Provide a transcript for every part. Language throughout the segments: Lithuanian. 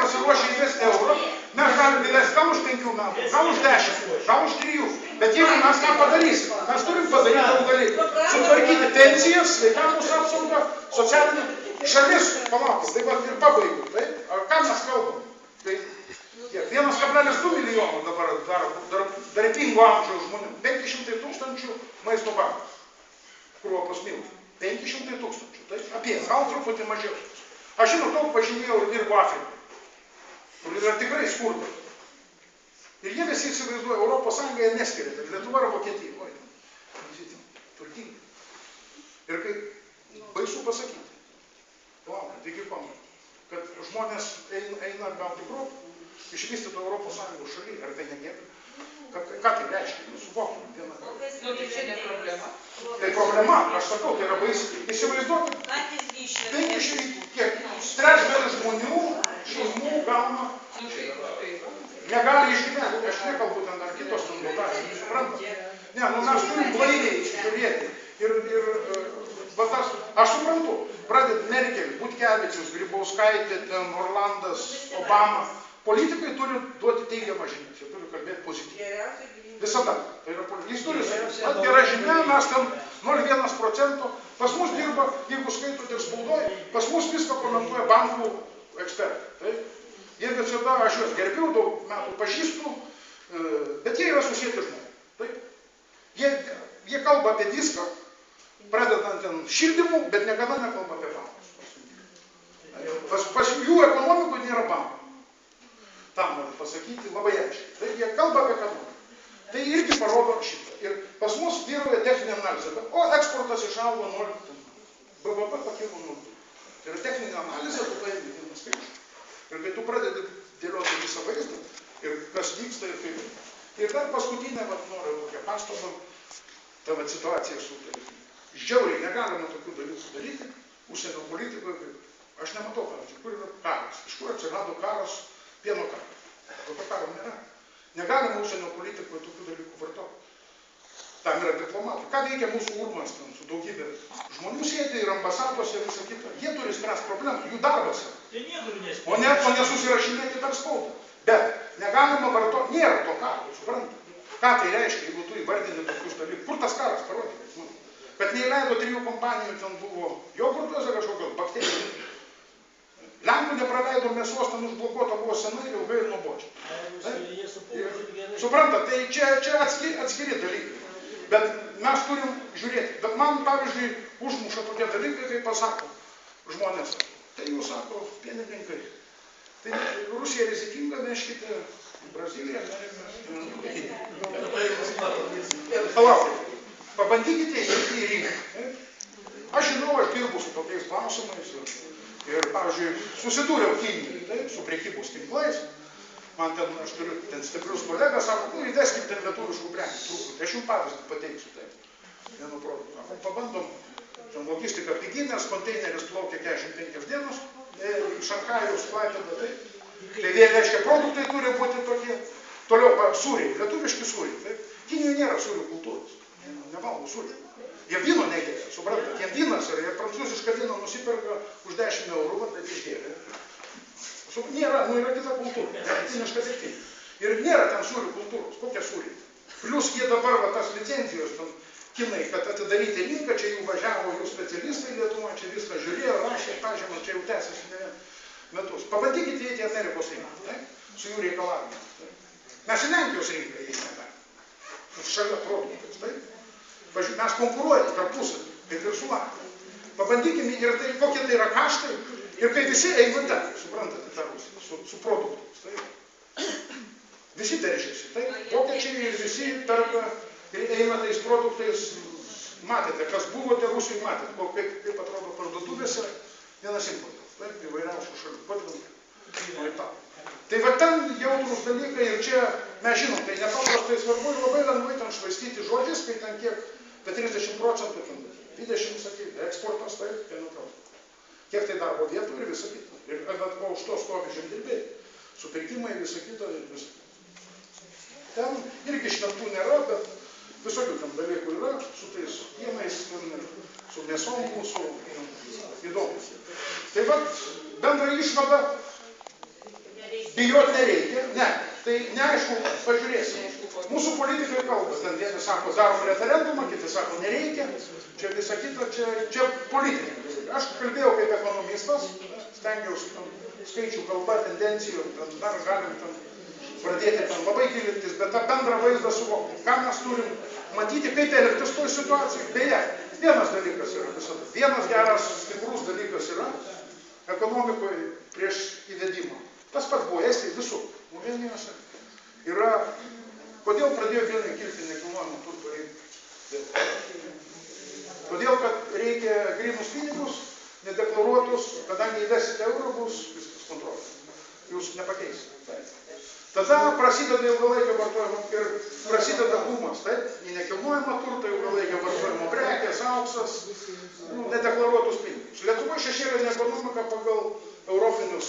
pasiruošę įvesti eurą, mes galime įvesti gal už 5 metų, gal už 10, gal už 3. Bet jeigu mes ką padarysim, mes turim padaryti daug dalykų. Sutvarkyti pensijas, sveikatos apsaugą, socialinę šalis, palaukit, tai va ir pabaigu. Tai, ką mes kalbam? Tai 1,2 milijono dabar darbingo amžiaus žmonių, 500 tūkstančių maisto bankų, krūvo pasmiltų. 500 tūkstančių, tai apie, gal truputį mažiau. Aš žinau, daug pažinėjau ir dirbu Afrikai, kur yra tikrai skurdas. Ir jie visi įsivaizduoja, Europos Sąjungoje neskiria, tai Lietuva ar Vokietija. Oi, turtingi. Ir kai baisu pasakyti, laukiant, iki pamatu, kad žmonės eina gal tikrų išvystytų Europos Sąjungos šaly, ar tai negėda? Ką tai reiškia? Nesuvokime vieną kartą. Tai čia ne problema. Tai problema, aš sakau, tai yra baisi. Įsivaizduokit, 50, kiek, trečdalis žmonių, šeimų gauna, negali išgyventi. Aš nekalbu ten dar kitos dotacijos, suprantate? Ne, nu mes turim blaiviai žiūrėti. Ir aš suprantu, pradėt Merkel, Butkevičius, Grybauskaitė, Orlandas, Obama. Politikai turi duoti teigiamą žinią, jie turi kalbėti pozityviai. Visada. Tai yra, jis turi sakyti, gera žinia, mes ten 0,1%, pas mus dirba, jeigu skaitot ir spaudoj, pas mus viską komentuoja bankų ekspertai. Taip? Jie visada, aš juos gerbiu, daug metų pažįstu, bet jie yra susėti žmonės. Taip? Jie kalba apie viską, pradedant ten šildymų, bet niekada nekalba apie bankus. Pas jų ekonomikoje nėra bankų. Tam noriu pasakyti labai aiškiai. Tai jie kalba apie ekonomiką. Tai irgi parodo šitą. Ir pas mus vyrauja techninė analizė. O eksportas išaugo 0, BVP pakilo 0. Tai yra techninė analizė, tu paėmė vieną skaičių. Ir kai tu pradedi dėlioti visą vaizdą, ir kas vyksta ir kaip. Ir dar paskutinė, noriu tokią pastabą, ta situacija su tai. Žiauriai negalima tokių dalykų daryti. Užsienio politikoje, aš nematau, pavyzdžiui, kur yra karas. Iš kur atsirado karas? Pieno karo. Tokio karo nėra. Negalima užsienio politikoje tokių dalykų vartoti. Tam yra diplomatai. Ką veikia mūsų urmas ten su daugybė žmonių sėdi ir ambasadose ir visą kitą. Jie turi spręsti problemą, jų darbas yra. O ne susirašinėti per spaudą. Bet negalima vartoti, nėra to karo, suprantate. Ką tai reiškia, jeigu tu įvardini tokius dalykus? Kur tas karas, parodykit. Kad neįleido 3 kompanijų, ten buvo jogurtuose kažkokios bakterijos. Lenkų nepraleido mėsos, ten užblokuota buvo senai, ilgai ir nuobodžiai. Suprantat, tai čia atskiri dalykai. Bet mes turim žiūrėti. Bet man, pavyzdžiui, užmuša tokie dalykai, kai pasako žmonės. Tai jūs sako, pienininkai. Tai Rusija rizikinga, neškite į Braziliją, palaukite. Pabandykite įeiti į rinką. Aš žinau, aš dirbu su tokiais klausimais. Ir, pavyzdžiui, susidūriau Kinijoje, su prekybos tinklais. Man ten, aš turiu ten stiprius kolegas, sako, įveskit ten lietuviškų prekių truputį. Aš jums pavyzdį pateiksiu taip. Vienu produktu. Pabandom, ten logistika piginės, konteineris plaukia 45 dienos, Šanchajaus Klaipėda, taip. Tai reiškia, produktai turi būti tokie. Toliau, sūriai, lietuviški sūriai, taip. Kinijoje nėra sūrių kultūros. Nevalgo sūrių. Jie vyno negeria, suprantat, jie vynas yra, jie prancūzišką vyną nusiperka už 10 eurų, bet taip išgėrė. Nėra, yra kita kultūra, kiniška tiktai. Ir nėra ten sūrių kultūros, kokie sūriai. Plus jie dabar, tas licenzijos, kinai, kad atidaryti rinką, čia jau važiavo jų specialistai Lietuvoje, čia viską žiūrėjo, rašė, pažymą, čia jau tęsiasi ne metus. Pabandykite įeiti į Amerikos rinką, su jų reikalavimais. Mes į Lenkijos rinką įeiti negalime. Šalia produktais, taip. Mes konkuruojame tarpusavį, kaip ir su Latvija. Pabandykime ir tai, kokie tai yra kaštai ir kai visi eina ten, suprantate, tą Rusiją, su produktais. Tai. Visi teržiasi, tai vokiečiai ir visi perka ir eina tais produktais. Matėte, kas buvote Rusijoje, matėte, kaip atrodo parduotuvėse, vienas importas, taip, įvairiausių šalių. Tai va ten jautrus dalykai ir čia mes žinom, tai nepaprastai svarbu ir labai lengvai ten švaistyti žodžiais, kai ten kiek, bet 30%, 20%, sakyti, eksportas, taip, pieno produktų. Kiek tai darbo vietų ir visa kita. Ir bet po už to stovi žemdirbiai, supirkimai, visa kita ir visa kita. Ten irgi šventų nėra, bet visokių ten dalykų yra, su tais pienais, su mėsom mūsų įdomus. Tai va, bendra išvada, bijot nereikia, ne, tai neaišku, pažiūrėsim. Mūsų politikai kalba, ten vieni sako, darom referendumą, kiti sako, nereikia, čia visa kita, čia politikai. Aš kalbėjau kaip ekonomistas, stengiausi skaičių kalba, tendencijų, dar galim pradėti labai gilintis, bet tą bendrą vaizdą suvokti, ką mes turim matyti, kaip elgtis toj situacijai. Beje, vienas dalykas yra visada, vienas geras, stiprus dalykas yra ekonomikoje prieš įvedimą. Tas pats buvo Estijai visur, Slovenijose. Yra, kodėl pradėjo vienai kilti nekilnojamo turto rinka? Todėl, kad reikia grynus pinigus, nedeklaruotus, kadangi įvesite eurą, bus viskas kontrolė. Jūs nepakeisite. Tada prasideda ilgalaikio vartojimo ir prasideda bumas, taip? Į nekilnojamą turtą, ilgalaikio vartojimo prekės, auksas, nedeklaruotus pinigus. Lietuvoje šešėlinė ekonomika pagal Europos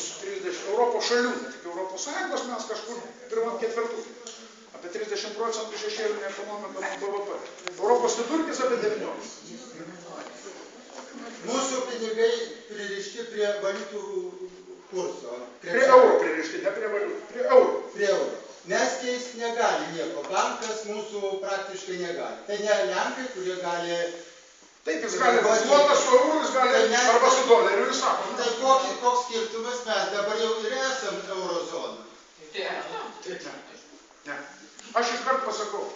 šalių, ne tik Europos Sąjungos, mes kažkur pirmam ketvirtukį. Apie 30% šešėlinė ekonomika nuo BVP. Europos vidurkis apie 19%. Mūsų pinigai pririšti prie valiutų kurso. Prie euro pririšti, ne prie valiutų, prie euro. Prie euro. Mes keisti negali nieko, bankas mūsų praktiškai negali. Tai ne Lenkai, kurie gali... Taip, jis gali zlotą su euru, jis gali arba su doleriu, jis sako. Tai koks skirtumas, mes dabar jau ir esam eurozona. Ne. Aš iškart pasakau,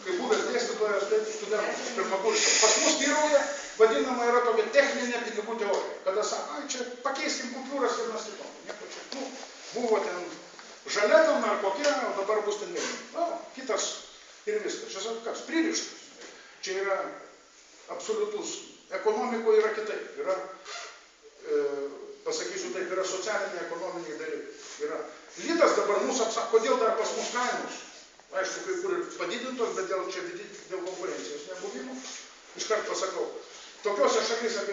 kai buvęs dėstytojas, taip studentas, pirmakursis, pas mus vyrauja, vadinama yra tokia techninė pinigų teorija, kada sako, ai, čia pakeiskim kultūras ir mes kitom. Nieko čia. Buvo ten žalia ten ar kokia, o dabar bus ten mėlyna. Kitas ir viskas. Čia sako, kas? Pririštas. Čia yra absoliutus. Ekonomikoje yra kitaip. Yra, pasakysiu taip, yra socialiniai ekonominiai dalykai. Yra. Litas dabar mūsų apsako, kodėl dar pas mus kainos? Aišku, kai kur ir padidintos, bet dėl konkurencijos nebuvimo. Iškart pasakau. Tokiuose šalyse,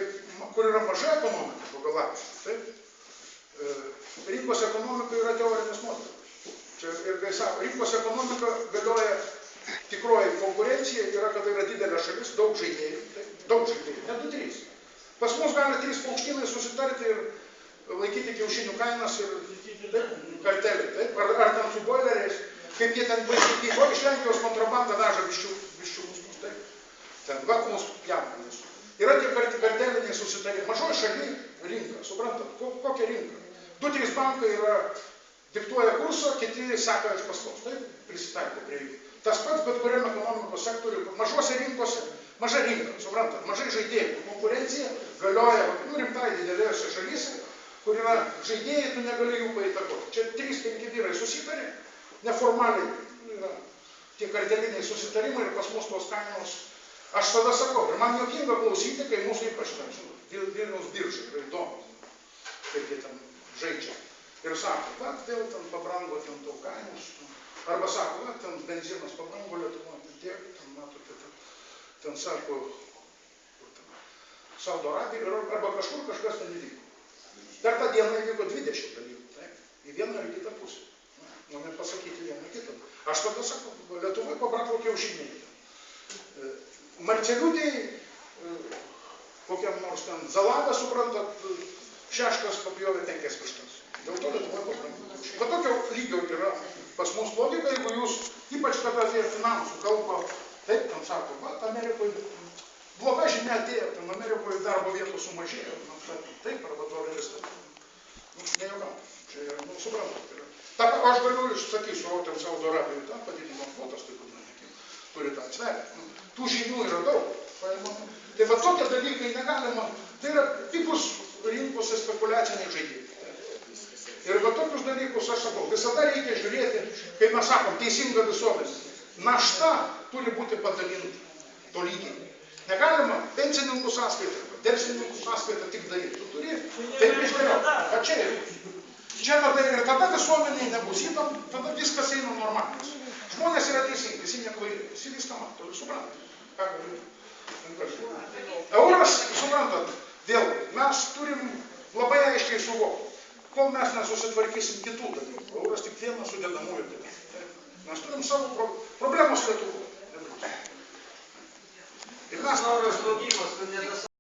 kur yra maža ekonomika, pagal apšį, rinkos ekonomika yra teorinis modelis. Čia ir kai sako, rinkos ekonomika galioja tikroji konkurencija, yra, kada yra didelė šalis, daug žaidėjų, ne 2-3. Pas mus gali 3 paukštynai susitarti ir laikyti kiaušinių kainas ir kartelį, ar ten su boileriais, kaip jie ten baisiai, iš Lenkijos kontrabandą veža viščiukus mus, taip. Ten, va, mus pjauna. Yra tie karteliniai susitarimai. Mažoji šaly rinka, suprantat, kokia rinka? 2-3 bankai diktuoja kursą, kiti seka iš paskos, taip, prisitaiko prie jų. Tas pats, bet kuriam ekonomikos sektoriui, mažose rinkose, maža rinka, suprantat, mažai žaidėjų. Konkurencija galioja, rimtai didelėse šalyse, kur yra žaidėjai, tu negali jų paįtakoti. Čia 3-5 vyrai susitarė, neformaliai yra tie karteliniai susitarimai ir pas mus tos kainos. Aš tada sakau, ir man juokinga klausyti, kai mūsų ypač ten, Vilniaus biržai yra įdomu, kaip jie ten žaidžia. Ir sako, va, vėl ten pabrango ten tau kainos. Arba sako, va, ten benzinas pabrango Lietuvoje, tiek, ten matote, ten sako, Saudo Arabija, arba kažkur kažkas ten įvyko. Per tą dieną įvyko 20 dalykų, taip, į vieną ar kitą pusę. Noriu pasakyti vieną kitą. Aš tada sakau, Lietuvoje pabrango kiaušiniai. Marceliūtėj, kokiam nors ten Zalavę, suprantat, šeškas papjovė 5 vištas. Dėl to Lietuvoje pabrango kiaušiniai. Va tokio lygio yra pas mus logika, jeigu jūs, ypač kada apie finansų kalbą, taip, ten sako, va, Amerikoje bloga žinia atėjo, ten Amerikoje darbo vietų sumažėjo, taip, arba doleris, nejuokam, čia yra, suprantat, yra. Aš galiu išsakysiu, o ten Saudo Arabijoje, ten padidino kvotas, tai kodėl turi tą atsverti. Tų žinių yra daug. Tai va tokie dalykai negalima, tai yra pigus rinkos spekuliaciniai žaidimai. Ir va tokius dalykus aš sakau, visada reikia žiūrėti, kaip mes sakom, teisinga visuomenė. Našta turi būti padalinta tolygiai. Negalima pensininkų sąskaitą, verslininkus sąskaitą tik daryti. Tu turi taip išgeriau. Kad čia ir. Čia tada ir tada visuomeniai nebus įtam, tada viskas eina normaliai. Žmonės yra teisingi, visi nekvaili, visi viską mato, suprantat. Euras, suprantat, vėl, mes turim labai aiškiai suvokti, kol mes nesusitvarkysim kitų dalykų. Euras tik vienas sudedamųjų dalykų. Mes turim savo problemos Lietuvoje. Ir mes